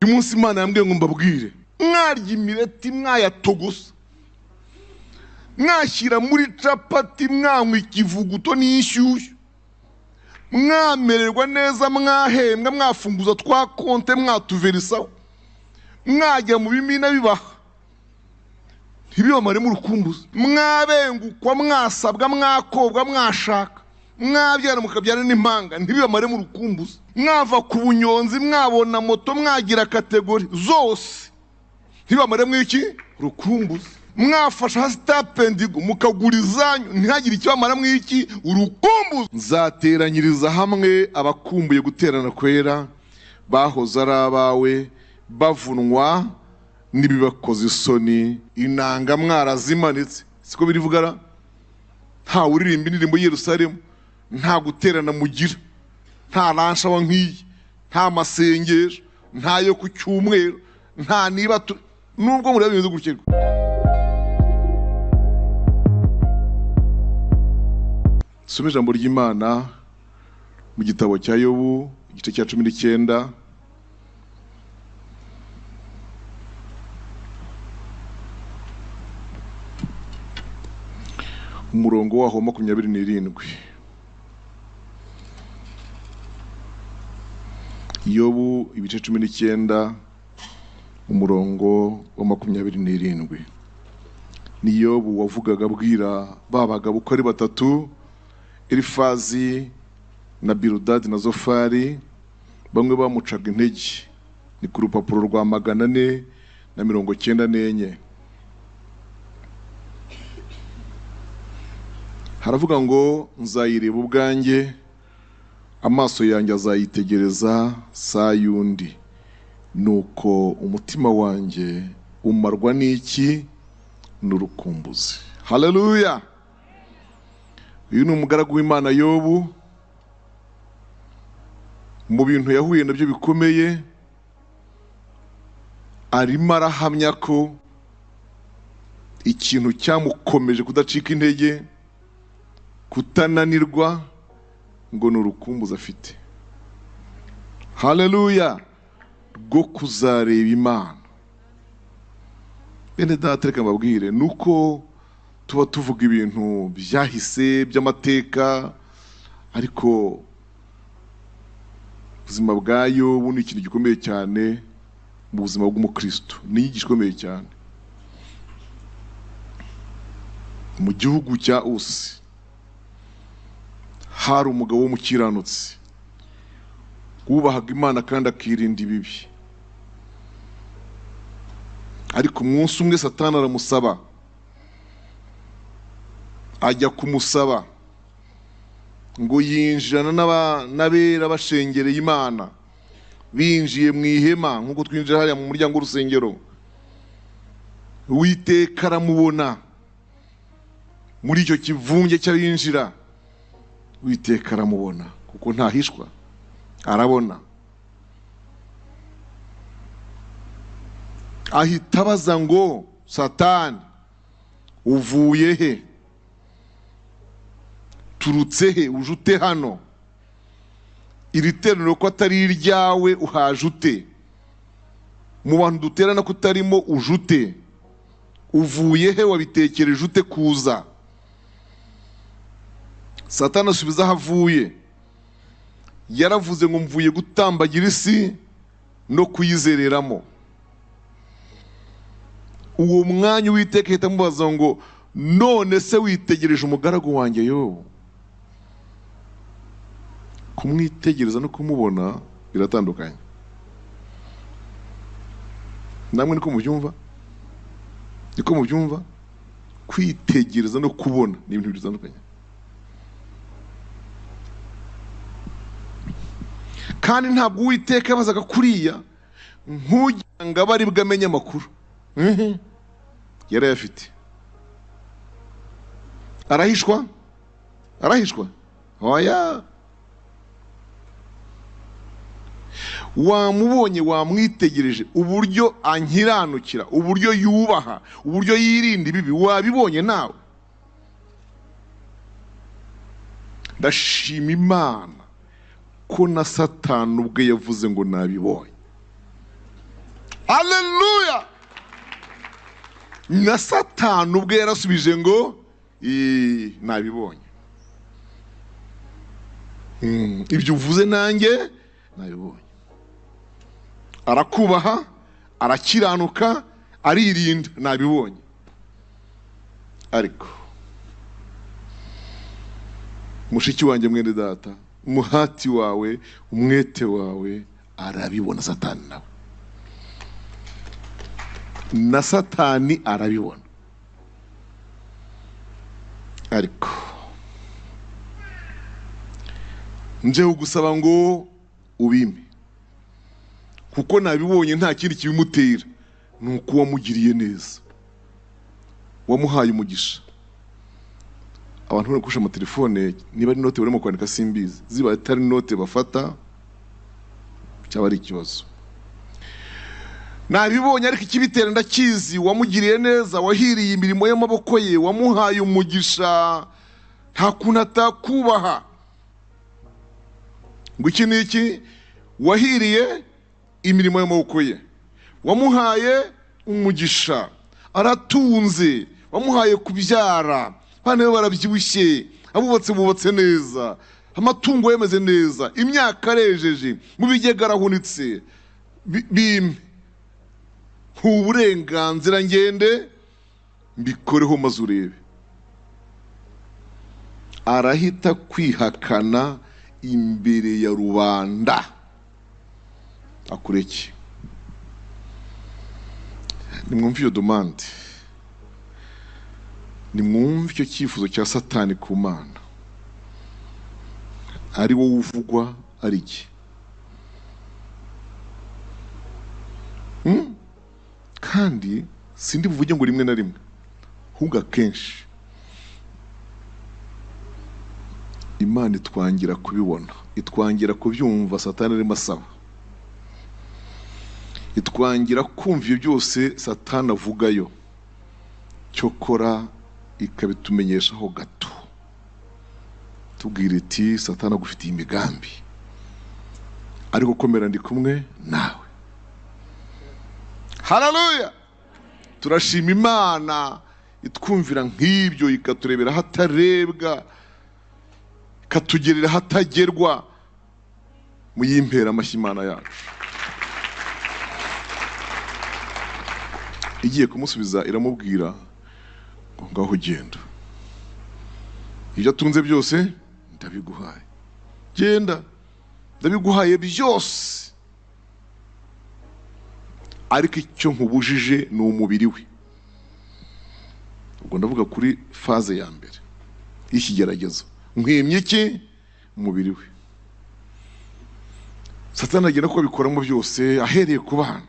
uyu munsi Imana yambwiye ngo mbabwire mwarya imireti mwayatogosa mwashyira muri capati mwanywa ikivuguto n'ishyushyu mwamererwa neza mwahembwa mwafunguza twa konte mwatuverisaho mwajya mu bimina bibaha ntibibamare mu rukumbuzi mwabengukwa mwasabwa mwakobwa mwashaka mwabyara mukabyara n'impanga ntibibamare mu rukumbuzi mwava ku bunyonzi mwabona moto mwagira kategori zose ntibibamare mu iki rukumbuzi mwafasha hasitapendigo mukagura izanyu ntihagire ikibamara mu iki urukumbuzi. Nzateranyiriza hamwe abakumbuye guterana kwera bahoze ari abawe bavunwa n'ibibakoze isoni inanga mwarazimanitse siko birivugara nta uririmba indirimbo Yerusalemu nta guterana mugira nta ranshawa nk'iyi nta masengesho nta yo ku cyumweru nta niba nubwo muri bimeze gutyo. Soma ijambo ry'Imana mu gitabo cya Yobu igice cya 19 umurongo waho 27. Yobu ibice 19 umurongo wa 27. Ni Yobu wavugaga abwira babagabo uko ari batatu, Elifazi na Biludadi na Zofari, bamwe bamucaga intege. Ni ku rupapuro rwa 494. Haravuga ngo nzayireba ubwanjye, amaso yanjye azayitegereza saa yundi, nuko umutima wanjye umarwa n'iki? N'urukumbuzi. Haleluya. Uyu ni umugaragu w'Imana Yobu, mu bintu yahuye nabyo bikomeye arimo arahamya ko ikintu cyamukomeje kudacika intege, kutananirwa, ngo ni urukumbuzi afite. Haleluya. Rwo kuzareba Imana. Bene data reka mbabwire nuko tuba tuvuga ibintu byahise by'amateka, ariko ubuzima bwa Yobu ni ikintu gikomeye cyane mu buzima bw'umukristo. Ni inyigisho ikomeye cyane. Mu gihugu cya Usi hari umugabo w'umukiranutsi wubahaga Imana kandi akirinda ibibi, ariko umunsi umwe Satani aramusaba, ajya kumusaba ngo yinjirana n'abera bashengereye Imana, binjiye mu ihema nk'uko twinjira hariya mu muryango w'urusengero. Uwiteka aramubona muri icyo kivunge cy'abinjira. Uwiteka aramubona kuko ntahishwa, arabona. Ahita abaza ngo Satani, uvuye he? Turutse he? Ujute hano? Iri teraniro ko atari iryawe uhaje ute? Mu bantu duterana ko utarimo ujute? Uvuye he? Wabitekereje ute kuza? Satani asubiza aho avuye. Yaravuze ngo mvuye gutambagira isi no kuyizereramo. Uwo mwanya Uwiteka ahita amubaza ngo none se witegereje umugaragu wanjye Yobu? Kumwitegereza no kumubona biratandukanye. Namwe niko mubyumva? Niko mubyumva? Kwitegereza no kubona ni ibintu bitandukanye. Kandi ntabwo Uwiteka yabazaga kuriya nk'ugira ngo abe ari bwo amenya amakuru. Yarayafite. Arahishwa? Arahishwa? Oya. Wamubonye, wamwitegereje uburyo ankiranukira, uburyo yubaha, uburyo yirinda ibibi, wabibonye nawe? Ndashima Imana ko na Satani ubwe yavuze ngo nabibonye. Haleluya. Na Satani ubwe yarasubije ngo nabibonye. Ibyo uvuze nanjye nabibonye. Arakubaha, arakiranuka, aririnda, nabibonye. Ariko mushiki wanjye mwene data, umuhati wawe, umwete wawe arabibona Satani nawe. Na Satani arabibona. Ariko nje ugusaba ngo ubime, kuko nabibonye nta kindi kibimutera, nuko wamugiriye neza, wamuhaye umugisha. Abantu bari kusha amatelefone, niba ari note barimo kwandika simbizi, ziba atari note bafata cyaba ari ikibazo. Nabibonye ariko ikibitera ndakizi, wamugiriye neza, wahiriye imirimo y'amaboko ye, wamuhaye umugisha, nta kuntu atakubaha. Ngo iki niki? Wahiriye imirimo y'amaboko ye, wamuhaye umugisha, aratunze, wamuhaye kubyara, bana be barabyibushye, abubatse bubatse neza, amatungo yemeze neza, imyaka arejeje, mu bigega arahunitse. Bime uburenganzira ngende mbikoreho maze urebe. Arahita kwihakana imbere ya rubanda, akureke. Nimwumve iyo demande, nimwumve icyo cyifuzo cya Satani ku Mana. Ari wowe uvugwa ari iki? Kandi sindi buvuge ngo rimwe na rimwe, ahubwo akenshi Imana itwangira kubibona, itwangira kubyumva Satani arimo asaba, itwangira kumva ibyo byose Satani avugayo, cyokora ikabitumenyeshaho gato, tubwira iti Satani agufitiye imigambi, ariko komera ndi kumwe nawe. Haleluya. Turashima Imana itwumvira nk'ibyo, ikaturebera hatarebwa, ikatugerera hatagerwa. Muyimpera amashyi Imana yacu. Igiye kumusubiza iramubwira ngo ngaho genda, ibyo atunze byose ndabiguhaye, genda ndabiguhaye byose, ariko icyo nkubujije ni umubiri we. Ubwo ndavuga kuri faze ya mbere y'ikigeragezo, nkwimye iki? Umubiri we. Satani agenda ko bikoramo byose, ahereye ku bana.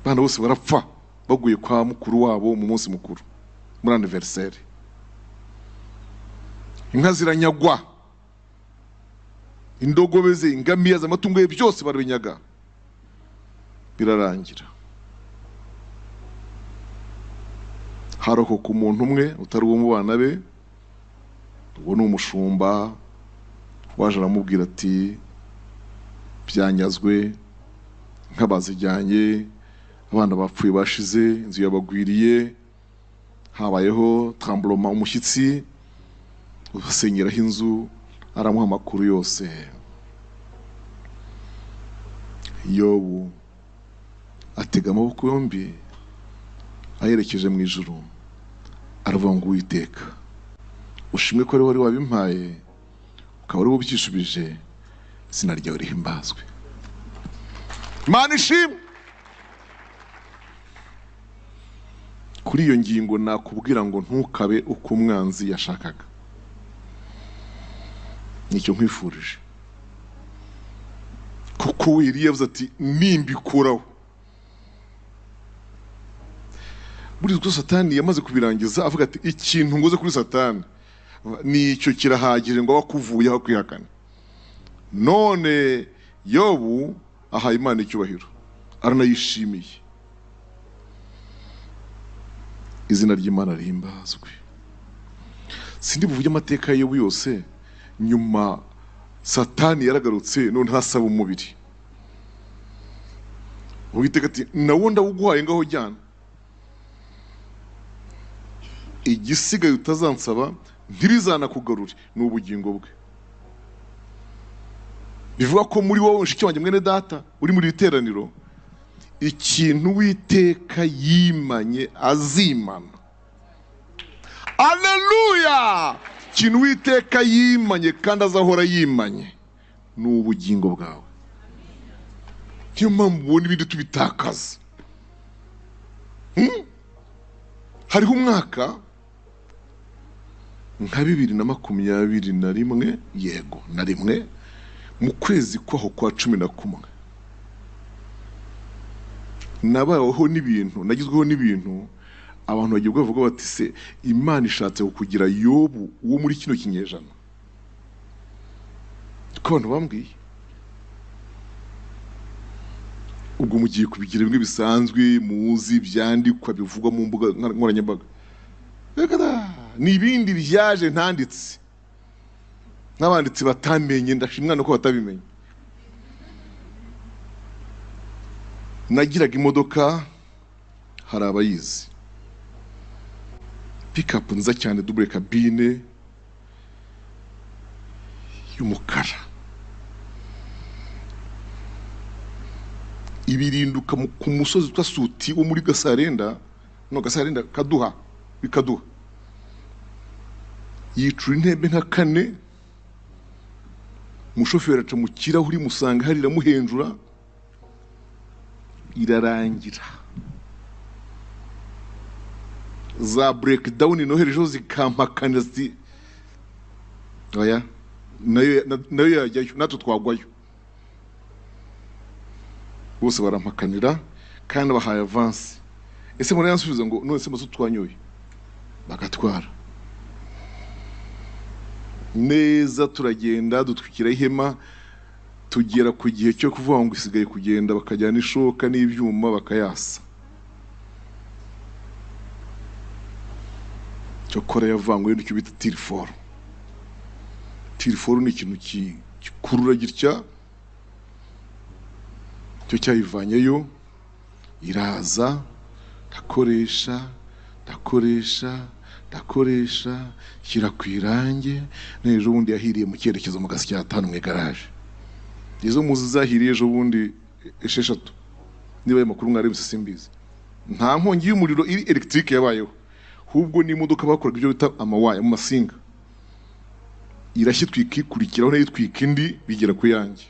Bana bose barapfa baguye kwa mukuru wabo mu munsi mukuru, muri anniversaire. Inka ziranyagwa, indogobe ze, ingamiya ze, amatungo ye byose barabinyaga, birarangira. Harokoka umuntu umwe utari uwo mu bana be, uwo ni umushumba, waje aramubwira ati byanyazwe, inka bazijyanye, abana bapfuye bashize, inzu yabagwiriye, habayeho tremblement, umushyitsi usenyeraho inzu. Aramuha amakuru yose. Yobu atega amaboko yombi ayerekeje mu ijuru, aravuga ngo Uwiteka, ushimwe ko ari wari wabimpaye, ukaba ari wowe izina ryawe rihimbazwe. Imana ishimwe. Kuri iyo ngingo nakubwira ngo ntukabe uko umwanzi yashakaga. Nicyo nkwifurije, kuko Eliya yavuze ati nimbikuraho. Buri zose Satani yamaze kubirangiza, avuga ati ikintu ngoze kuri Satani nicyo kirahagije ngo bakuvuyeho kwihakana. None Yobu ahaye Imana icyubahiro, aranayishimiye. Izina ry'Imana rihimbazwe. Sindi buvuge amateka ya Yobu yose, nyuma Satani yaragarutse, none hasaba umubiri. Uwiteka ati nawo ndawuguhaye ngaho jyana, igisigaye utazansaba ntibizanakugarure, ni ubugingo bwe. Bivuga ko muri wowe mushiki wanjye mwene data uri muri iteraniro, ikintu Uwiteka yimanye azimana. Haleluya! Ikintu Uwiteka yimanye kandi azahora yimanye ni ubugingo bwawe. Niyo mpamvu ubona ibindi tubitakaza. Hariho umwaka nka 2021, yego na rimwe, mu kwezi kwaho kwa 11, nabayeho n'ibintu, nagizweho n'ibintu abantu bagiye bavuga bati se Imana ishatse kukugira Yobu wo muri kino kinyejana. Ko abantu bambwiye ubwo mugiye kubigira bimwe bisanzwe muzi byandikwa bivugwa mu mbuga nkoranyambaga. Ni ibindi byaje ntanditse n'abanditsi batamenye, ndashimwa no ko batabimenye. Nagiraga imodoka, hari abayizi, pick-up nziza cyane, double cabine y'umukara, ibirinduka ku musozi twa Suti wo muri Gasarenda, no Gasarenda Kaduha, bikaduha, yicura intebe nka 4, umushoferi aca mu kirahuri musanga hari iramuhenjura, irarangira. Za breakdown noherejo zikampakana zi oya nayo yajyayo, natwe twagwayo. Bose barampakanira kandi bahaye avance. Ese muri yansubiza ngo none se maso twanyoye, bakatwara neza. Turagenda dutwikira ihema, tugera ku gihe cyo kuvuga ngo isigaye kugenda, bakajyana ishoka n'ibyuma bakayasa. Cyokora yavangwe n'icyo bita tiriforo. Tiriforo ni ikintu kikurura gitya, cyo cyayivanyeyo, iraza ndakoresha shyira ku irange. N'ejo bundi yahiriye mu cyerekezo mu gasi cya 5 mu garage. Izo muzi zahiriye ejo bundi 6, niba ayo makuru mwari simbizi. Nta nkongi y'umuriro iri electric yabayeho, hubwo ni imodoka bakoraga ibyo bita amawaya mu masinga, irashyitwika ikurikiraho nayo itwika indi, bigera ku yanjye.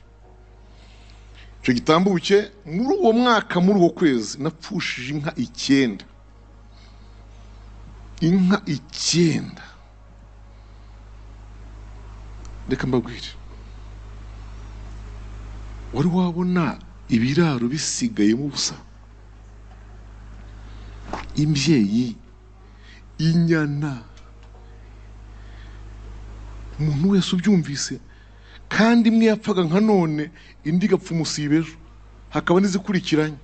Icyo gitambuke muri uwo mwaka, muri uwo kwezi, napfushije inka 9. Inka 9. Reka mbabwire, wari wabona ibiraro bisigayemo ubusa? Imbyeyi, inyana, umuntu wese ubyumvise. Kandi imwe yapfaga nka none, indi igapfa umusibe ejo, hakaba n'izikurikiranye.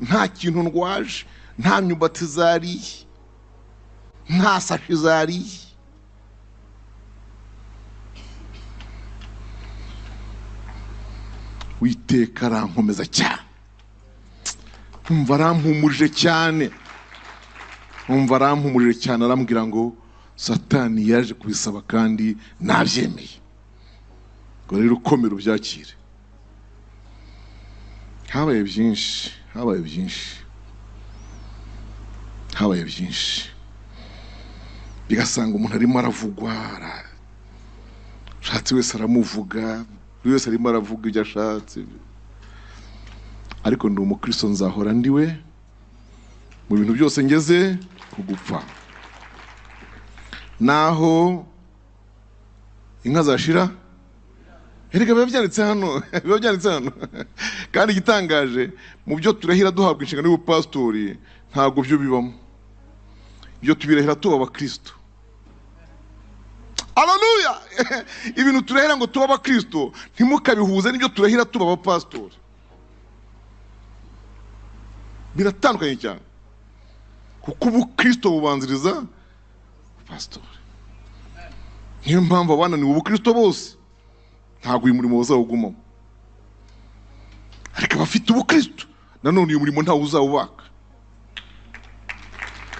Nta kintu ndwaje, nta myumbati zariye, nta sashi zariye. Uwiteka arankomeza cyane, umva arampumurije cyane, arambwira ngo Satani yaje kubisaba kandi nabyemeye, ngo rero ukomere ubyakire. Habaye byinshi, bigasanga umuntu arimo aravugwa, shatse wese aramuvuga, buri wese arimo aravuga ibyo ashatse. Ariko ndi umukristo, nzahora ndiwe mu bintu byose ngeze ku gupfa. Naho inka zashira, erega biba byanditse hano. Kandi igitangaje, mu byo turahira duhabwa inshingano y'ubupastori, ntabwo byo bibamo. Ibyo tubirahira tuba abakristo. Haleluya! Ibintu turahira ngo tuba abakristo ntimukabihuze n'ibyo turahira tuba abapastori. Biratandukanye cyane, kuko ubukristo bubanziriza pastori. Niyo mpamvu abananiwe ubukristo bose ntabwo uyu murimo bazawugumamo. Ariko abafite ubukristo nanone uyu murimo ntawe uzawubaka.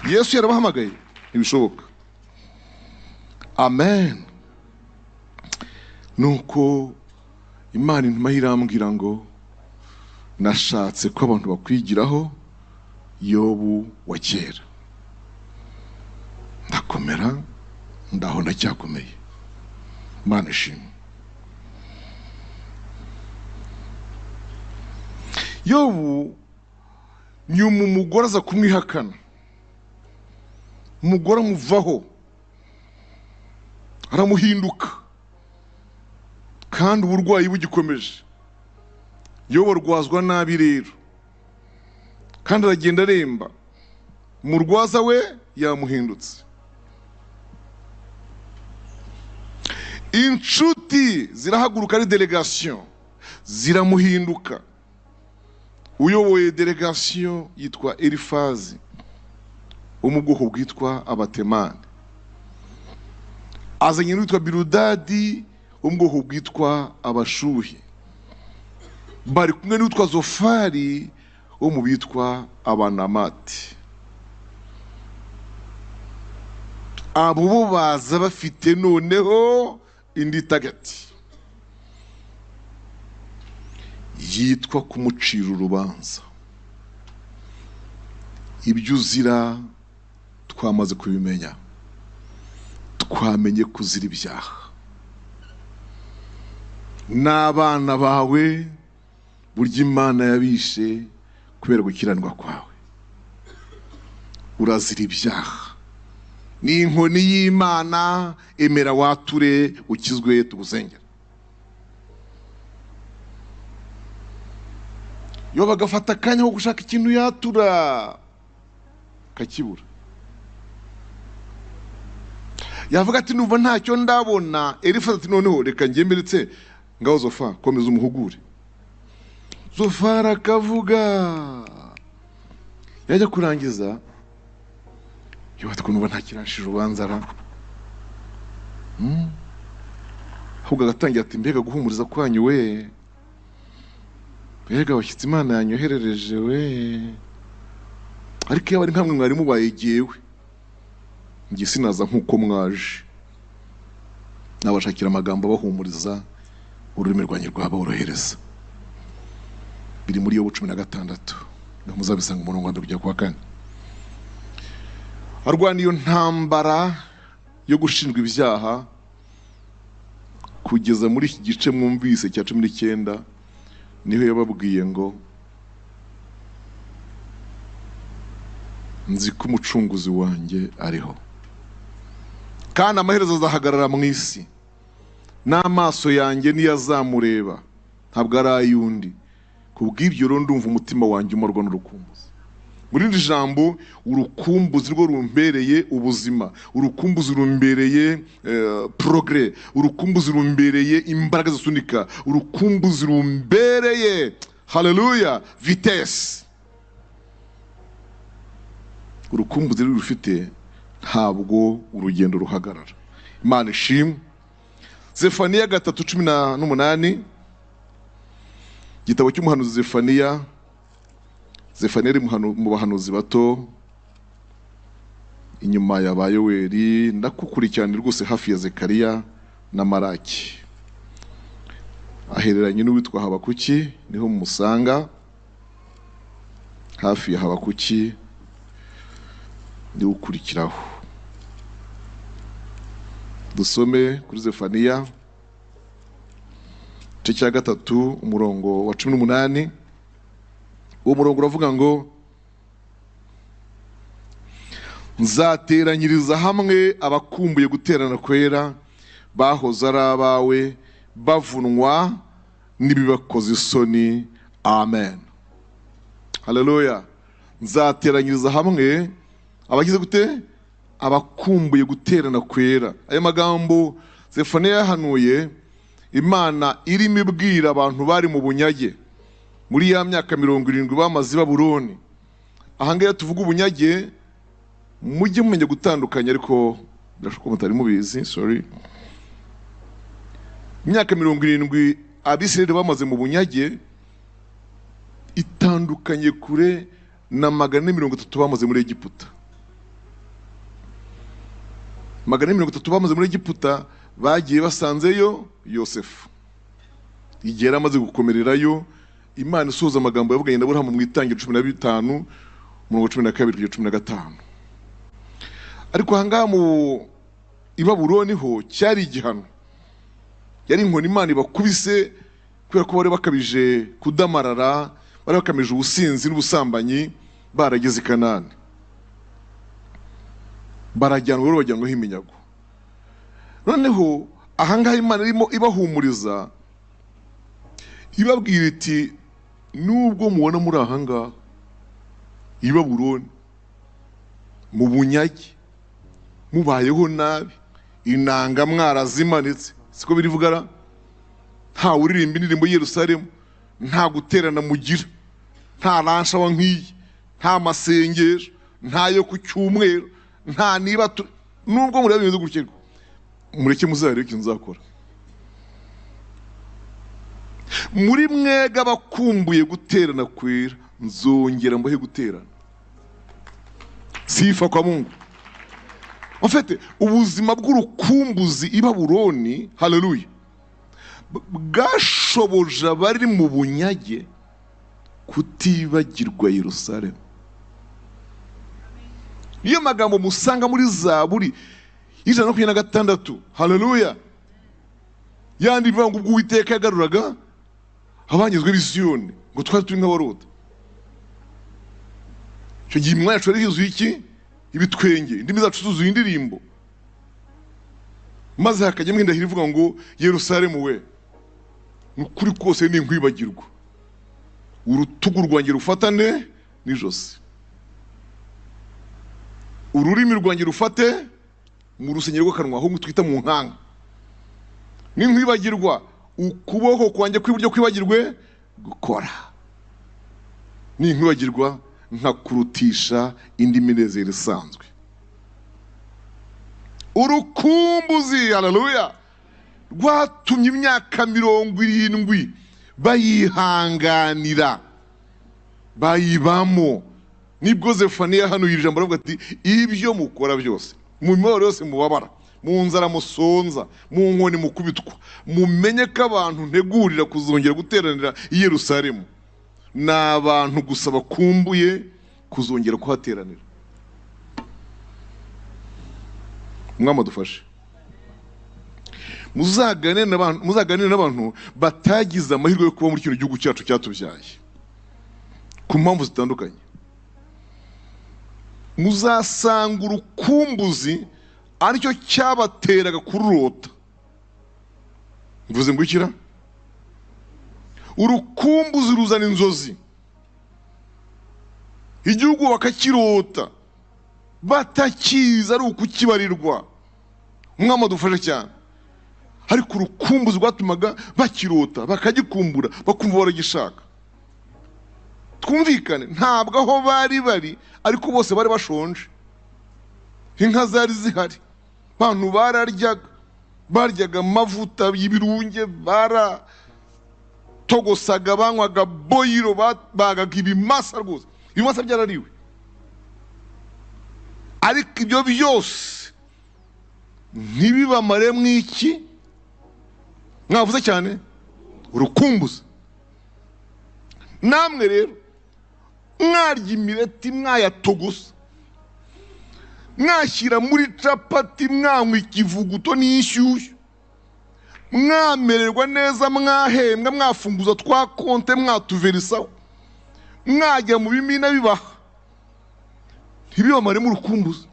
Yesu yarabahamagaye, ntibishoboka. Amen. Nuko Imana intuma irambwira ngo nashatse ko abantu bakwigiraho Yobu wa kera. Ndakomera, ndaho ndacyakomeye. Imana ishimwe. Yobu nyuma umugore aza kumwihakana, umugore amuvaho, aramuhinduka, kandi uburwayi bugikomeje. Yobu arwazwa nabi rero, kandi aragenda aremba. Umurwaza we yamuhindutse. Inshuti zirahaguruka ari delegation, ziramuhinduka. Uyoboye delegation yitwa Elifazi, wo mu bwoko bwitwa Abatemani. Azanye n'uwitwa Biludadi, wo mu bwoko bwitwa Abashuhi. Bari kumwe n'uwitwa Zofari, wo mu bitwa Abanamati. Abo bo baza bafite noneho indi tagati yitwa kumucira urubanza. Ibyo uzira twamaze kubimenya, twamenye kuzira ibyaha. N'abana bawe burya Imana yabishe kubera gukiranirwa kwawe. Urazira ibyaha. Ni inkoni y'Imana, emera wature ukizwe tugusengera. Yo bagafata akanya ko gushaka ikintu yatura kakibura. Yavuga ati numva ntacyo ndabona. Elifazi ati noneho reka njye mberetse ngaho Zofa komeza umuhugure. Zofa arakavuga, yajya kurangiza yo ati ko numva ntakirashije urubanza ra. Ahubwo agatangira ati mbega guhumuriza kwanyu we, mbega washyitsi Imana yanyoherereje we. Ariko iyo bari nkamwe mwari mubaye jyewe, njye sinaza nk'uko mwaje. Nabashakira amagambo abahumuriza, ururimi rwanjye rwaborohereza. Biri muri Yobu 16, muzabisanga umurongo wa 4. Arwana iyo ntambara yo gushinjwa ibyaha kugeza muri iki gice mwumvise cya 19, niho yababwiye ngo nzi ko umucunguzi wanjye ariho, kandi amaherezo azahagarara mu isi, n'amaso yanjye niyo azamureba, ntabwo ari ay'undi. Kubw'ibyo rero ndumva umutima wanjye umarwa n'urukumbuzi. Muri iri jambo urukumbuzi rwo rumbereye ubuzima, urukumbuzi rumbereye progrès, urukumbuzi rumbereye imbaraga zisunika, urukumbuzi rumbereye haleluya vitesse. Urukumbuzi rufite ntabwo urugendo ruhagarara. Imana ishimwe. Zefaniya 3:18, gitabo cy'umuhanuzi Zefaniya. Zefaniya ari mu bahanuzi bato inyuma ya Yoweri, ndakukurikirana rwose hafi ya Zekariya na Maraki. Ahereranye n'uwitwa Habakuki, niho musanga hafi ya Habakuki ndi ukurikiraho. Dusome kuri Zefaniya cya 3 umurongo wa 18. Uwo murongo uravuga ngo nzateranyiriza hamwe abakumbuye guterana kwera, bahoze ari abawe, bavunwa n'ibibakoze isoni. Amen. Haleluya. Nzateranyiriza hamwe abagize gute? Abakumbuye guterana kwera. Aya magambo Zefaniya yahanuye, Imana irimo ibwira abantu bari mu bunyage muri ya myaka 70 bamaze Babuloni. Ahangaha tuvuga ubunyage, mujye mumenya gutandukanya, ariko birashoboka mutari mubizi, sorry. Imyaka 70 Abisirayeli bamaze mu bunyage, itandukanye kure na 430 bamaze muri Egiputa. 430 bamaze muri Egiputa bagiye basanzeyo Yosefu. Igihe amaze gukomererayo, Imana isohoza amagambo yavuganye na Aburahamu mu Itangiriro 15 mu 12-15. Ariko ahangaha mu Babuloni ho cyari igihano. Yari inkoni Imana ibakubise kubera ko bari bakabije kudamarara, bari bakamije ubusinzi n'ubusambanyi, barageze i Kanani. Barajyanwa rero bajyanwa iminyago. Noneho ahangaha Imana irimo ibahumuriza, ibabwira iti nubwo mubona muri ahangaha i Babuloni mu bunyage, mubayeho nabi, inanga mwarazimanitse, siko birivugara, nta uririmba indirimbo i Yerusalemu, nta guterana mugira, nta ranshawa nk'iyi, nta masengesho, nta yo ku cyumweru, nta niba nubwo mureba ibintu gutyo, mureke muzarebe ikintu nzakora. Muri mwega bakumbuye guterana kwera, nzongera mbahe guterana. Sifa kwa Mungu. Ofete ubuzima bw'urukumbuzi i Babuloni, haleluya, bwashoboje abari mu bunyage kutibagirwa Yerusalemu. Niyo magambo musanga muri Zaburi 126, haleluya, yandi bivuga ngo ubwo Uwiteka yagaruraga abanyuzwe b'i Siyoni, ngo twari turi nk'abarota. Icyo gihe imwe yacu yari yuzuye iki? Ibitwenge, indimi zacu zuzuye indirimbo. Maze hakajyamo indahiro ivuga ngo Yerusalemu we, n'ukuri kose ni nkwibagirwa, urutugu rwanjye rufatane n'ijosi, ururimi rwanjye rufate mu rusengero rw'akanwa, aho twita mu nkanga. Ni nkwibagirwa, ukuboko kwanjye kw'iburyo kwibagirwe gukora. Ni nkwibagirwa nkakurutisha indi minezero isanzwe. Urukumbuzi, haleluya, rwatumye imyaka 70 bayihanganira, bayibamo. Nibwo Zefaniya hano ijambo aravuga ati ibyo mukora byose, mu mibabaro yose mubabara, mu nzara musonza, mu nkoni mukubitwa, mumenye ko abantu ntegurira kuzongera guteranira i Yerusalemu n'abantu gusa bakumbuye kuzongera kuhateranira. Mwama dufashe. Muzaganire n'abantu batagize amahirwe yo kuba muri kino gihugu cyacu cyatubyaye ku mpamvu zitandukanye. Muzasanga urukumbuzi aricyo cyabateraga kururota. Mvuze ngo ikira? Urukumbuzi ruzana inzozi, igihugu bakakirota, batakiza ari ukukibarirwa. Mwama dufashe cyane. Ariko urukumbuzi rwatumaga bakirota, bakagikumbura, bakumva baragishaka. Twumvikane, ntabwo aho bari ariko bose bari bashonje. Inka zari zihari, abantu baryaga amavuta y'ibirunge, baratogosaga, banywaga boyiro, bagaga ibimasa rwose. Ibimasa byarariwe. Ariko ibyo byose ntibibamare mw'iki? Mwavuze cyane urukumbuzi. Namwe rero mwarya imireti, mwayatogosa, mwashyira muri capati, mwanywa ikivuguto n'inshyushyu, mwamererwa neza, mwahembwa, mwafunguza twa konte, mwatuverisaho, mwajya mu bimina bibaha, ntibibamare mu rukumbuzi.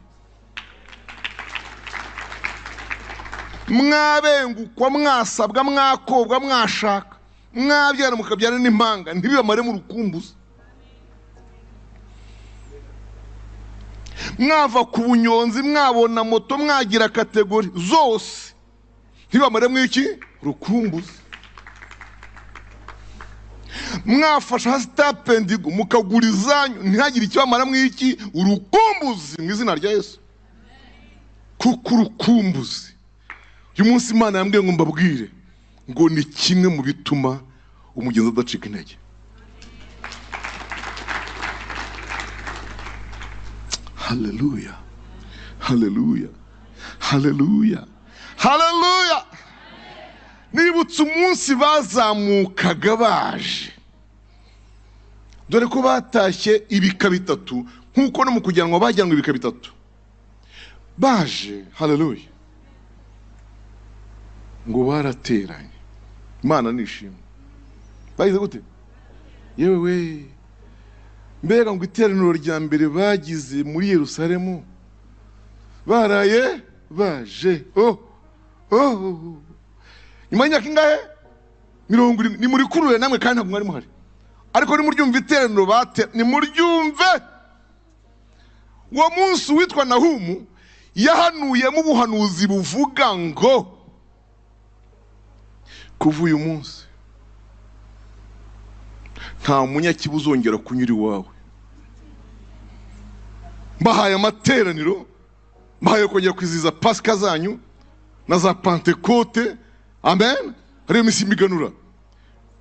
Mwabengukwa, mwasabwa, mwakobwa, mwashaka, mwabyara mukabyara n'impanga, ntibibamare mu rukumbuzi. Mwava ku bunyonzi, mwabona moto, mwagira kategori zose, ntibibamare mu iki? Rukumbuzi. Mwafasha hasitapendigo, mukagura izanyu, ntihagire ikibamara mu iki? Urukumbuzi, mu izina rya Yesu. Kuko urukumbuzi, uyu munsi Imana yambwiye ngo mbabwire ngo ni kimwe mu bituma umugenzi adacika intege. Haleluya, haleluya, haleluya, haleluya. Nibutse umunsi bazamukaga baje, dore ko batashye ibika bitatu, nkuko no mu kujyanwa bajyanwe ibika bitatu. Baje, haleluya, ngo barateranye. Imana nishimwe. Bagize gute? Yewe, mbega ngo iteraniro rya mbere bagize muri Yerusalemu baraye baje. Nyuma y'imyaka ingahe? 70. Ni muri kurure namwe kandi ntabwo mwari muhari, ariko ni muryumva iteraniro ni muryumve. Uwo munsi witwa Nahumu yahanuyemo ubuhanuzi buvuga ngo kuva uyu munsi nta munyakibi uzongera kunyura iwawe. Mbahaye amateraniro, mbahaye kongera kwizihiza Pasika zanyu na za Pentekote, amen, hariyo misi imiganura,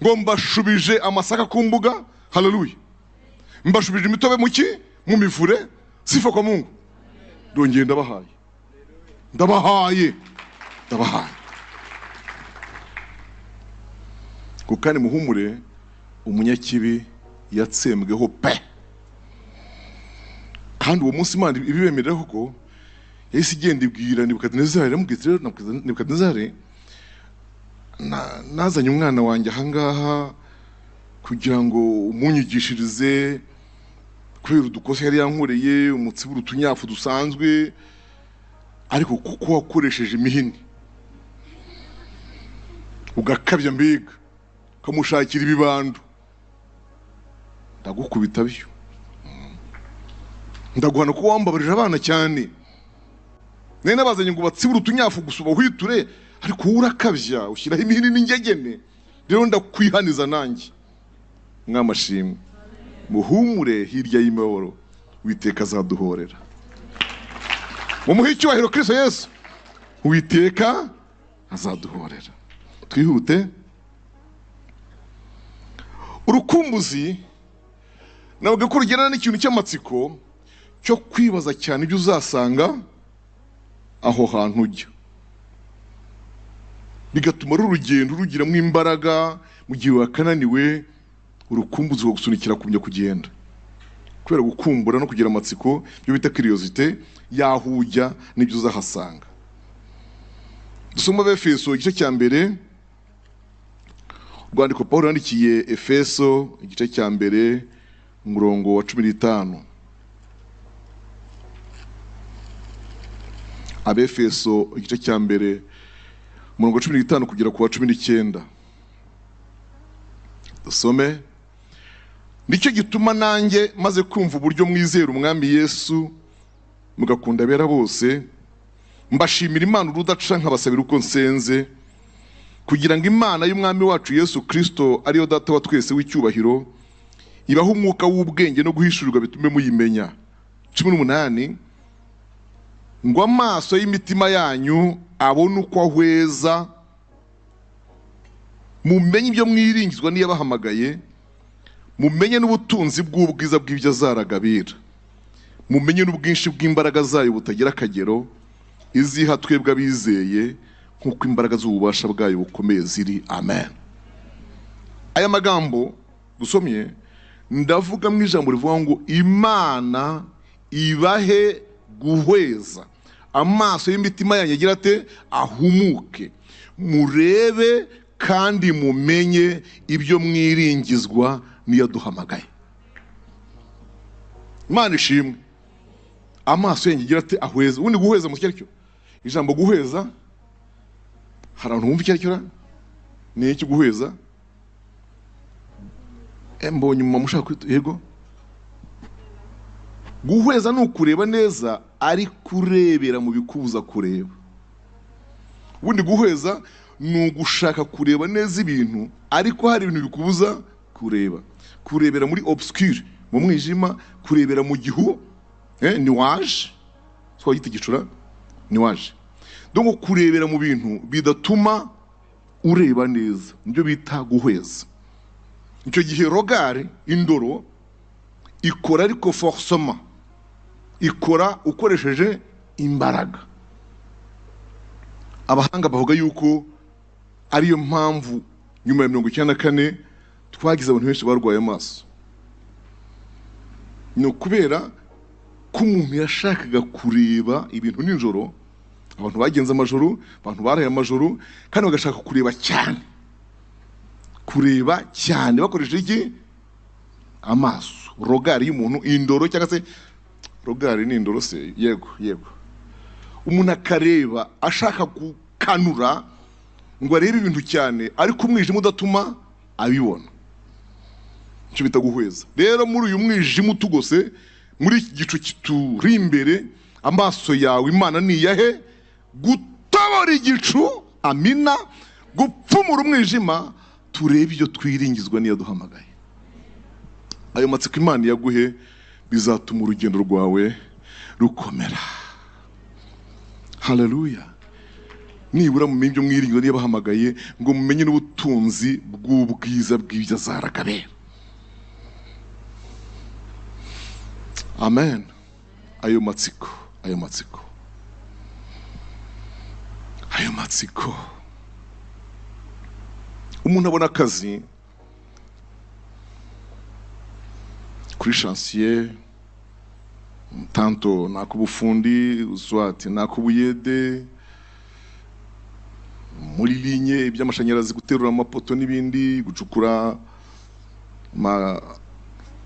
ngo mbashubije amasaka ku mbuga, haleluya, mbashubije imitobe mu mivure, sifa kwa Mungu. Ndongeye ndabahaye, ndabahaye, ndabahaye. Kukani muhumure, umunyakibi yatsembweho pe. Kandi uwo munsi Imana ibibemerera ko yahise igenda ibwira Nebukadinezari, aramubwira Nebukadinezari, nazanye umwana wanjye ahangaha kugira ngo umunyigishirize kubera udukosa yari yankoreye, umutsibura utunyafu dusanzwe, ariko kuko wakoresheje imihini ugakabya, mbega ukamushakira ibibando, ndagukubita byo, ndaguhana ko wambabarije abana cyane. Nene bazanye ngo batsibura utunyafu gusuba hwiture, ariko urakabya ushyiraho imihini n'ingegene, rero ndakwihaniza nanjye. Mwamashimwe, muhumure, hirya y'imibabaro Uwiteka azaduhorera. Mumuhe icyubahiro Kristo Yesu, Uwiteka azaduhorera. Twihute. Urukumbuzi nabwo ko rugendana n'ikintu cy'amatsiko cyo kwibaza cyane ibyo uzasanga aho hantu ujya, bigatuma rurugendo rugiramo imbaraga. Mu gihe wakananiwe, urukumbuzi rwo gusunikira kumenya kugenda, kubera gukumbura no kugira amatsiko, byo bita curiosité, yahujya n'ibyo uzahasanga. Dusoma Efeso igice cya mbere, urwandiko Pawulo yandikiye Efeso igice cya mbere umurongo wa 15. Abefeso igice cya mbere umurongo wa 15 kugera ku wa 19. Dusome. Nicyo gituma nanjye maze kumva uburyo mwizera umwami Yesu mugakunda abera bose, mbashimira Imana urudaca nkabasabira uko nsenze, kugira ngo Imana y'umwami wacu Yesu Kristo ariyo data wa twese w'icyubahiro ibaho umwuka w'ubwenge no guhishurirwa bitume muyimenya. 18. Ngo amaso y'imitima yanyu abone uko ahweza, mumenye ibyo mwiringizwa n'iyabahamagaye, mumenye n'ubutunzi bw'ubwiza bw'ibyo azaragabira, mumenye n'ubwinshi bw'imbaraga zayo butagira akagero, iziha twebwe abizeye nk'uko imbaraga z'ububasha bwayo bukomeye ziri. Amen. Aya magambo dusomye ndavuga mu ijambo rivuga ngo Imana ibahe guhweza, amaso y'imitima yanyu agira ate? Ahumuke, murebe kandi mumenye ibyo mwiringizwa niyaduhamagaye. Imana ishimwe. Amaso yanyu agira ate? Ahweza. Ubundi guhweza mu cyaricyo, ijambo guhweza hari abantu bumva icyaricyo ni iki guhweza? Mbonye umuma mushaka kwita yego. Guhweza ni ukureba neza, ari kurebera mu bikubuza kureba. Ubundi guhweza ni ugushaka kureba neza ibintu, ariko hari ibintu bikubuza kureba. Kurebera muri obscure, mu mwijima, kurebera mu gihu, ni waje, so yita gicura, ni waje. Donc kurebera mu bintu bidatuma ureba neza, nibyo bita guhweza. Icyo gihe rogare, indoro, ikora ariko forcément, ikora ukoresheje imbaraga. Abahanga bavuga yuko ariyo mpamvu nyuma ya 1994 twagize abantu benshi barwaye amaso. Ni ukubera ko umuntu yashakaga kureba ibintu nijoro, abantu bagenza amajoro, abantu baraye amajoro, kandi bagashaka kureba cyane. Kureba cyane bakoresheje iki? Amaso. Rogari y'umuntu, indoro cyangwa se rogari ni indoro se, yego. Umuntu akareba ashaka gukanura ngo arebe ibintu cyane, ariko umwijima udatuma abibona. Icyo bita guhweza. Rero muri uyu mwijima utugose, muri iki gicu kituri imbere, amaso yawe Imana ni iyahe? Gutobora igicu, amina, gupfumura umwijima, turebe ibyo twiringizwa niyo duhamagaye. Ayo matsiko Imana yaguhe bizatuma urugendo rwawe rukomera. Haleluya. Nibura mumenye ibyo mwiringizwa niyo bahamagaye, ngo mumenye n'ubutunzi bw'ubwiza bw'ibyo azaragabera. Amen. Ayo matsiko. Umuntu abona akazi kuri chantier, tanto nakubufundi, soit nakubuyede, muri linye iby'amashanyarazi, guterura amapoto n'ibindi, gucukura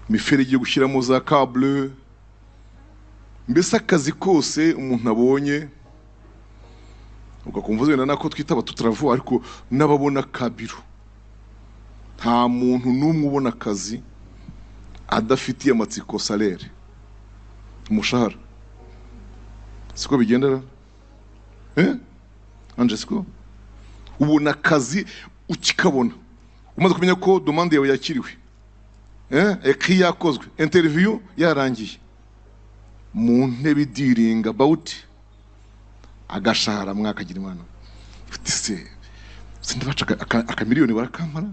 miferege yo gushyiramo za câble. Mbese akazi kose umuntu abonye, ugakumva wenda nako twitaba tutravaux, ariko n'ababona kabiro. Nta muntu n'umwe ubona akazi adafitiye amatsiko salaire, umushahara. Siko bigendera? Anje siko? Ubona akazi ukikabona, umaze kumenya ko demande yawe yakiriwe, ekri yakozwe, interview yarangiye, mu ntebe dealing about agashahara mwakagira Imana. Ufite sindabaca akamiliyoni barakamara.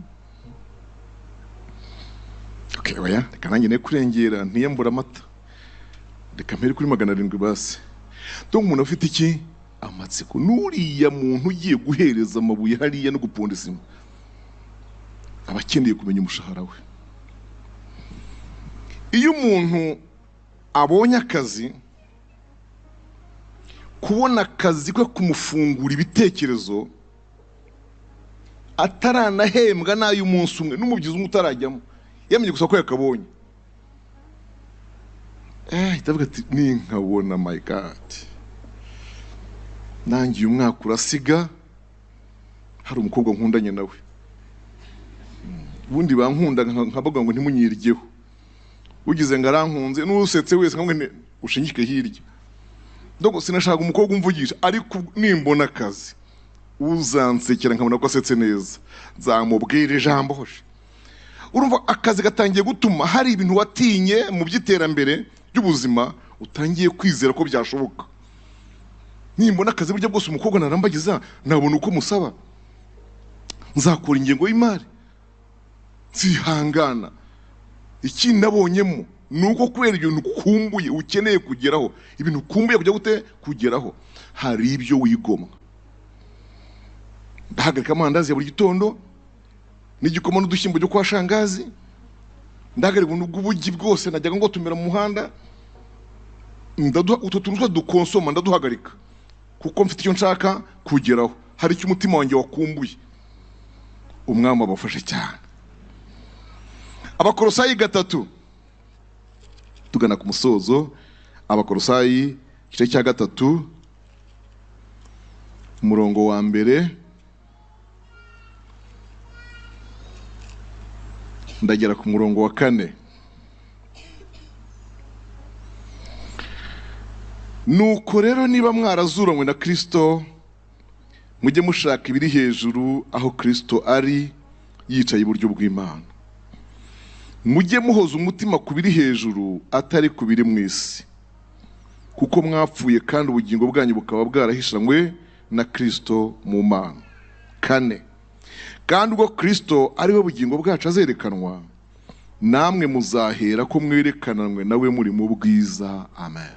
Okay, oya, reka nanjye ne kurengera ntiyambura amata. Reka mpere kuri 700 basi. Donc umuntu afite iki? Amatsiko. Nuriya muntu ugiye guhereza amabuye hariya no guponda isima, abakeneye kumenya umushahara we. Iyo umuntu abonye akazi, kubona akazi kwe kumufungura ibitekerezo, ataranahembwa nayo umunsi umwe, n'umubyizi umwe utarajyamo, yamenye gusa ko yakabonye. Itavuga ati ninkabona, my God, nanjye uyu mwaka urasiga, hari umukobwa nkundanye nawe, ubundi bankunda nkavuga ngo ntimunyiryeho, ugize ngo arankunze, n'usetse wese nkamwe ushingike hirya. Donc sinashaka umukobwa umvugisha, ariko nimbona akazi uzansekera nkabona ko asetse neza, nzamubwira ijambo hoshe. Urumva akazi gatangiye gutuma hari ibintu watinye mu by'iterambere ry'ubuzima utangiye kwizera ko byashoboka. Nimbona akazi buryo bwose umukobwa narambagiza, nabona uko musaba, nzakora ingengo y'imari, nzihangana. Iki nabonyemo nuko kubera ibintu ukumbuye ukeneye kugeraho, ibintu ukumbuye kujya gute kugeraho, hari ibyo wigomwa. Ndahagarika amandazi ya buri gitondo n'igikoma n'udushyimbo byo kwa shangazi, ndahagarika ubugi bwose najyaga ngo tumira mu muhanda, utu tuntu dukonsoma ndaduhagarika, kuko mfite icyo nshaka kugeraho, hari icyo umutima wanjye wakumbuye. Umwami abafashe cyane. Abakolosayi 3, tugana ku musozo. Abakolosayi igice cya 3 umurongo wa mbere ndagera ku murongo wa 4. Nuko rero niba mwarazuranywe na Kristo, mujye mushaka ibiri hejuru, aho Kristo ari yicaye iburyo bw'Imana. Mujye muhoza umutima ku biri hejuru, atari ku biri mu isi, kuko mwapfuye kandi ubugingo bwanyu bukaba bwarahishanywe na Kristo mu Mana. 4. Kandi ubwo Kristo ari we bugingo bwacu azerekanwa, namwe muzahera ko mwerekananwe nawe muri mu bwiza. Amen.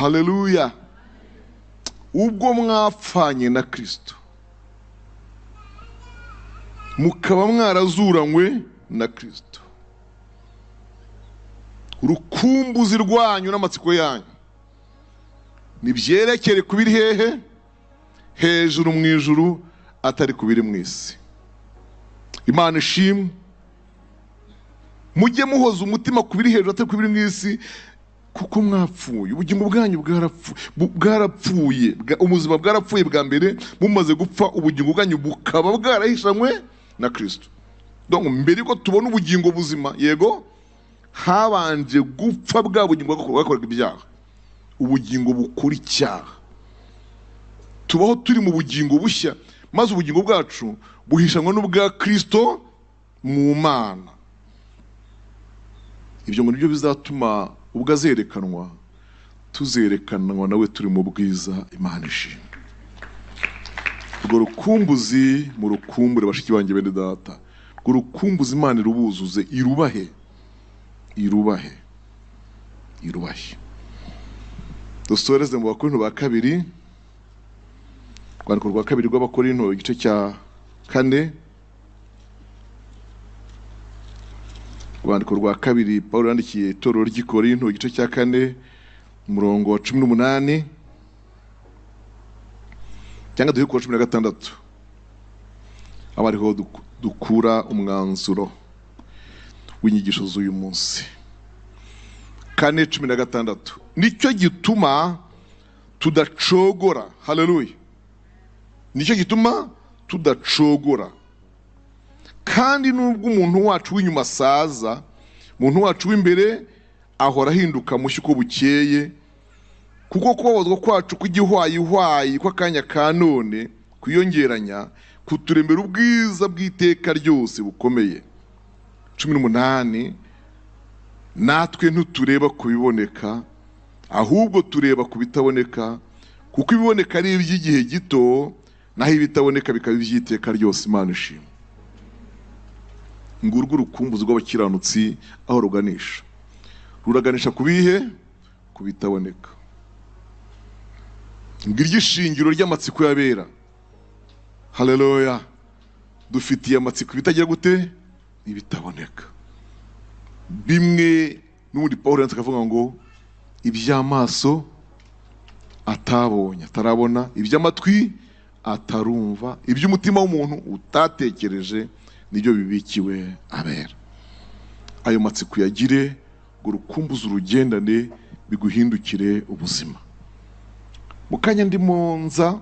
haleluya. Ubwo mwapfanye na Kristo mukaba mwarazuranywe na Kristo, urukumbuzi rwanyu n'amatsiko yanyu nibyerekere kubiri hehe? Hejuru mu ijuru, atari kubiri mu isi. Imana ishimwe. Mujye muhoza umutima kubiri hejuru atari kubiri mu isi, kuko mwapfuye, ubugingo bwanyu bwarapfuye, ubuzima bwarapfuye bwa mbere mumaze gupfa, ubugingo bwanyu bukaba bwarahishanywe na Kristo. Donc mbere ko tubona ubugingo buzima, yego, habanje gupfa bwa bugingo bwakoraga ibyaha, ubugingo bukora icyaha. Tubaho turi mu bugingo bushya, maze ubugingo bwacu buhishanwa n'ubwa Kristo mu Mana. Ibyo ngo nibyo bizatuma ubwo azerekanwa tuzerekanwa nawe turi mu bwiza. Imana ishimwe. Urwo rukumbuzi mu rukumbure bashiki banjye bene data, urwo rukumbuzi Imana irubuzuze, irubahe. Dusoreze mu Bakorinto ba kabiri, rwandiko rwa kabiri rw'Abakorinto igice cya 4. Rwandiko rwa kabiri Paulo yandikiye itorero ry'i Korinto igice cya 4 umurongo wa 18 cyangwa duhe ku 16, abariho dukura umwanzuro w'inyigisho z'uyu munsi. 4:16 nicyo gituma tudacogora. Haleluya. Nicyo gituma tudacogora. Kandi nubwo umuntu wacu w'inyuma asaza, umuntu wacu w'imbere ahora ahinduka mushya uko bukeye, kuko kubabazwa kwacu kw'igihwayihwayi kw'akanya ka none kwiyongeranya kuturembera ubwiza bw'iteka ryose bukomeye. 18 natwe ntutureba ku biboneka, ahubwo tureba ku bitaboneka, kuko ibiboneka ari iby'igihe gito, naho ibitaboneka bikaba iby'iteka ryose. Imana ishimwe. Ngurwo urukumbuzi rw'abakiranutsi aho ruganisha, ruraganisha ku bihe? Ku bitaboneka. Ngiryo ishingiro ry'amatsiko y'abera. Haleluya. Dufitiye amatsiko bitagira gute? Ibitaboneka. Bimwe n'ubundi Paulo yanditse akavuga ngo iby'amaso atabonye, atarabona, iby'amatwi atarumva, iby'umutima w'umuntu utatekereje, nibyo bibikiwe abera. Ayo matsiko yagire, ngo urukumbuzi urugendane, biguhindukire ubuzima. Mukanya ndimo nza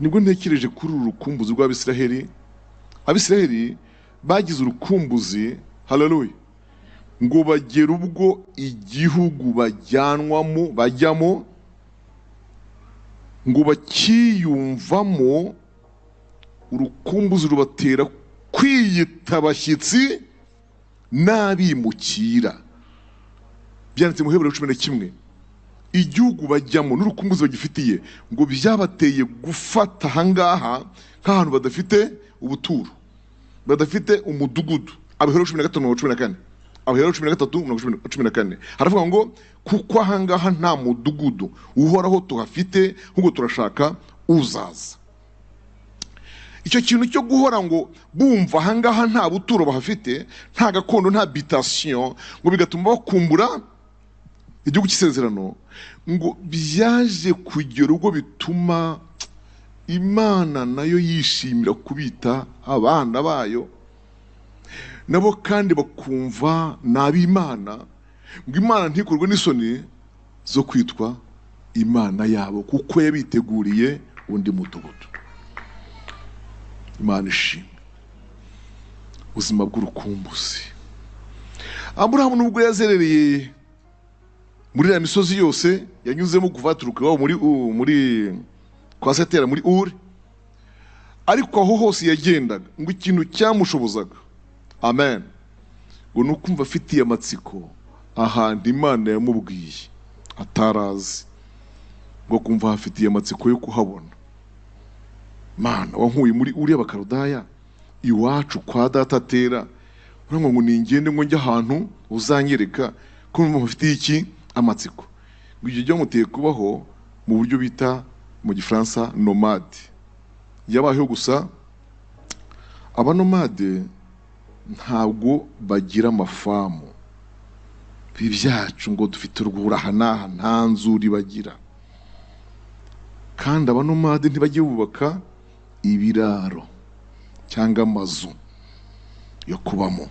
nibwo ntekereje kuri uru rukumbuzi rw'Abisiraheli. Abisiraheli bagize urukumbuzi, haleluya, ngo bagera ubwo igihugu bajyamo ngo bakiyumvamo, urukumbuzi rubatera kwiyita abashyitsi n'abimukira. Byanditse mu Heburayo 11. Igihugu bajyamo n'urukumbuzi bagifitiye ngo byabateye gufata ahangaha nk'ahantu badafite ubuturo, badafite umudugudu. Abahero 13:14, Abahero 13:14 haravuga ngo kuko ahangaha nta mudugudu uhoraho tuhafite, ahubwo turashaka uzaza. Icyo kintu cyo guhora ngo bumva ahangaha nta buturo bahafite, nta gakondo, nta habitation, ngo bigatuma bakumbura igihugu cy'isezerano, ngo byaje kugera ubwo bituma Imana nayo yishimira kubita abana bayo, nabo kandi bakumva n'ab'Imana, ngo Imana ntikorwe n'isoni zo kwitwa Imana yabo, kuko yabiteguriye undi mudugudu. Imana ishimwe. Ubuzima bw'urukumbuzi. Aburahamu nubwo yazerereye muri ya misozi yose yanyuzemo kuva aturuka muri kwa Setera muri Uri, ariko aho hose yagendaga ngo ikintu cyamushobozaga, amen, ngo nukumva afitiye amatsiko ahandi Imana yamubwiye atarazi, ngo kumva hafitiye amatsiko yo kuhabona. Mana wankuye muri Uri y'Abakaludaya iwacu kwa data Tera, ngo ningende ngo njye ahantu uzanyereka, ko numva afitiye iki? Amatsiko. ngo ibyo byamuteye kubaho mu buryo bita mu gifaransa nomade. Yabayeho gusa abanomade ntabwo bagira amafamu bibyacu ngo dufite urwura hanaha nta nzuri bagira, kandi abanomade ntibagiye bubaka ibiraro cyangwa amazu yo kubamo.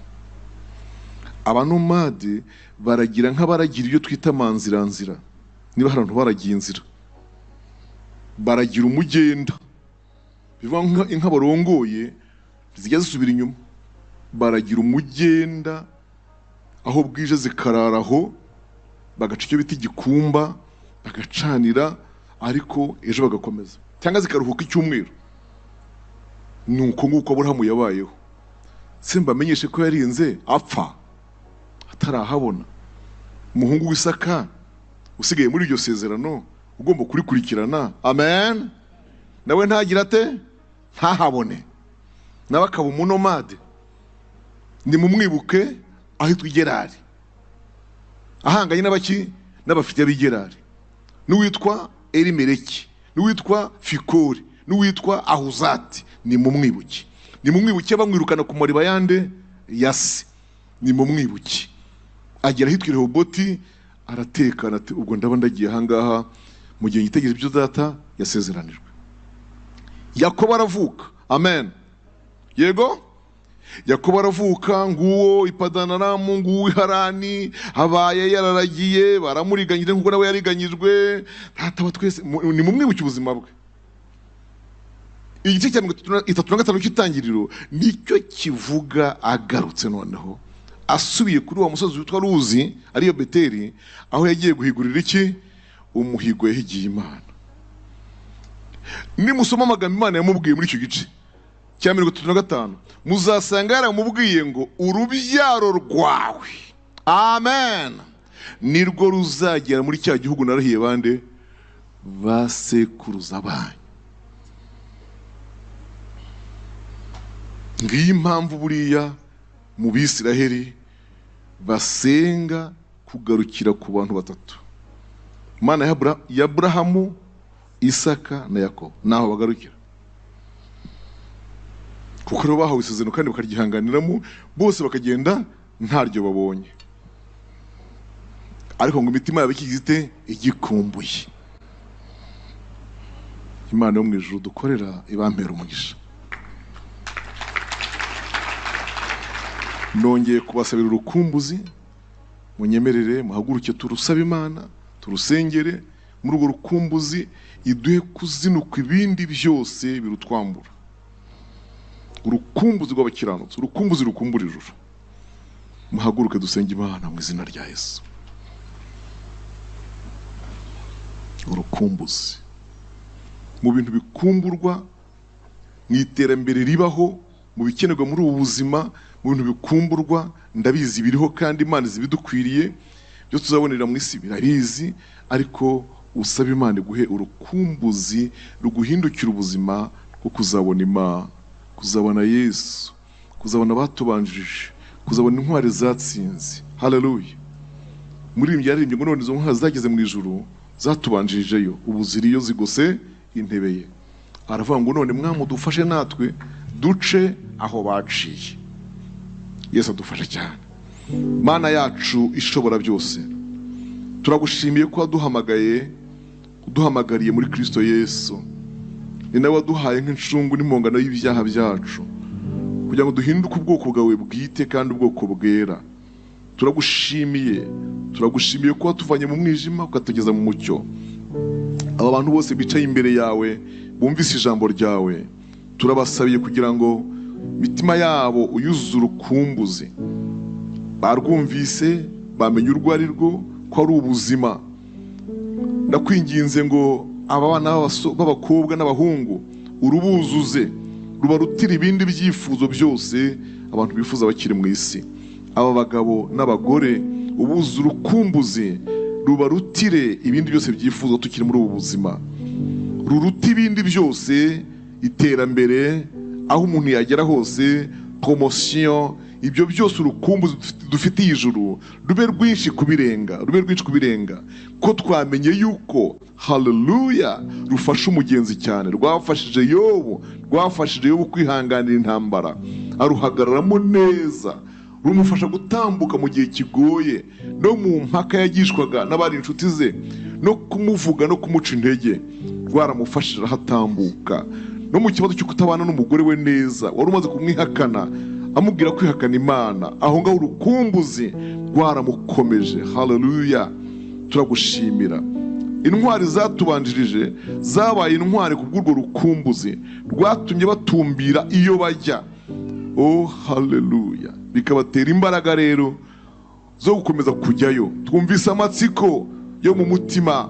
Abanomade baragira nk'abaragira ibyo twita manziranzira. Niba hari abantu baragiye inzira, baragira umugenda, bivuga inka barongoye zijya zisubira inyuma, baragira umugenda aho bwije zikararaho, bagaca icyo bita igikumba, bagacanira, ariko ejo bagakomeza, cyangwa zikaruhuka icyumweru. Nuko nguko Aburahamu yabayeho. Simbamenyeshe ko yarinze apfa atarahabona umuhungu w'Isaka usigaye muri iryo sezerano, ugomba kurikurikirana. Amen. Nawe ntagira ate, ntahabone, nawe akaba umunomade. Ni mumwibuke ahitwa Gerari, ahanganye n'abaki n'abafite b'Gerari, n'uwitwa Elimeleki, n'uwitwa Fikori, n'uwitwa Ahuzati. Ni mumwibuke, ni mumwibuke bamwirukana ku mariba yande yase. Ni mumwibuke agera ahitwa Rehoboti, aratekana ati ubwo ndaba ndagiye ahangaha mu gihe ngitegereje ibyo data yasezeranijwe. Yakobo aravuka. Amen. Yego, Yakobo aravuka, nguwo ipadanaramu, nguwo iharani, habaye yararagiye, baramuriganyije nk'uko nawe yariganyijwe. Data wa twese ni mumwibuke ubuzima bwe. Igice cya 35 cy'itangiriro nicyo kivuga agarutse noneho asubiye kuri wa musozi witwa Ruzi, ariyo Beteli, aho yagiye guhigurira iki umuhigo yahigiye Imana. Nimusoma amagambo Imana yamubwiye muri icyo gice cya 35, muzasanga yaramubwiye ngo urubyaro rwawe, amen, nirwo ruzagera muri cya gihugu narahiye bande basekuruza banyu. Ngiyi impamvu buriya mu Bisiraheli basenga kugarukira ku bantu batatu, Imana ya Aburahamu, Isaka na Yakobo, naho bagarukira. Kuko rero bahawe isezerano kandi bakaryihanganiramo, bose bakagenda ntaryo babonye, ariko ngo imitima yabo ikigite igikumbuye. Imana yo mu ijuru dukorera ibampera umugisha. Nongeye kubasabira urukumbuzi, munyemerere muhaguruke turusabe Imana, turusengere muri urwo rukumbuzi, iduhe kuzinuka ibindi byose birutwambura. Urukumbuzi rw'abakiranutsi, urukumbuzi rukumbura ijuru. Muhaguruke dusenge Imana mu izina rya Yesu. Urukumbuzi mu bintu bikumburwa, mu iterambere ribaho, mu bikenerwa muri ubu buzima, mu bintu bikumburwa, ndabizi biriho kandi Imana zibidukwiriye, byo tuzabonera mu isi birabizi, ariko usaba Imana iguhe urukumbuzi ruguhindukira ubuzima rwo kuzabona Imana, kuzabona Yesu, kuzabona abatubanjije, kuzabona intwari zatsinze. Haleluya. Muri ibi byaririmbye ngo none izo ntwari zageze mu ijuru zatubanjirijeyo, ubu ziriyo zigose intebe ye. Aravuga ngo none mwamudufashe natwe duce aho baciye. Yesu adufashe cyane. Mana yacu ishobora byose, turagushimiye ko uduhamagariye muri Kristo Yesu. Ni nawe waduhaye nk'incungu n'impongano y'ibyaha byacu, kugira ngo duhinduke ubwoko bwawe bwite kandi ubwoko bwera. Turagushimiye ko watuvanye mu mwijima ukatugeza mu mucyo. Aba bantu bose bicaye imbere yawe bumvise ijambo ryawe, turabasabiye kugira ngo imitima yabo uyuzuze urukumbuzi. Barwumvise, bamenye urwo ari rwo, ko ari ubuzima. Ndakwinginze ngo aba bana b'abakobwa n'abahungu urubuzuze, rubarutira ibindi byifuzo byose abantu bifuza bakiri mu isi. Aba bagabo n'abagore ubuzuze urukumbuzi, rubarutire ibindi byose byifuzo tukiri muri ubu buzima. Ruruta ibindi byose iterambere, aho umuntu yagera hose, promotion, ibyo byose urukumbuzi dufitiye ijuru rube rwinshi kubirenga, ko twamenye yuko haleluya rufasha umugenzi cyane, rwafashije Yobu kwihanganira intambara aruhagararamo neza, rumufasha gutambuka mu gihe kigoye, no mu mpaka yagishwaga n'abari inshuti ze, no kumuvuga no kumuca intege rwaramufashije arahatambuka, no mu kibazo cyo kutabana n'umugore we neza wari umaze kumwihakana amubwira kwihakana Imana, aho ngaho urukumbuzi rwaramukomeje. Haleluya, turagushimira. Intwari zatubanjirije zabaye intwari kubw'urwo rukumbuzi rwatumye batumbira iyo bajya. Oh haleluya, bikabatera imbaraga rero zo gukomeza kujyayo. Twumvise amatsiko yo mu mutima,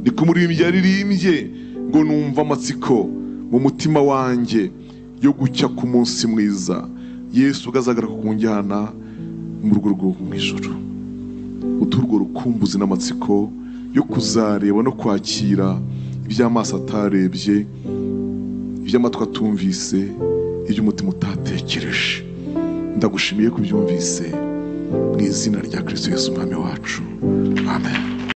ni kumuririmbyi yaririmbye ngo numva amatsiko mu mutima wanjye yo gucya ku munsi mwiza Yesu agazagara kunjyana mu rugo rwo mu ijuru. Uturwo rukumbuzi n'amatsiko yo kuzareba no kwakira iby'amaso atarebye, iby'amatwi atumvise, iby'umutima utatekereje. Ndagushimiye kubyumvise mu izina rya Kristo Yesu umwami wacu, amen.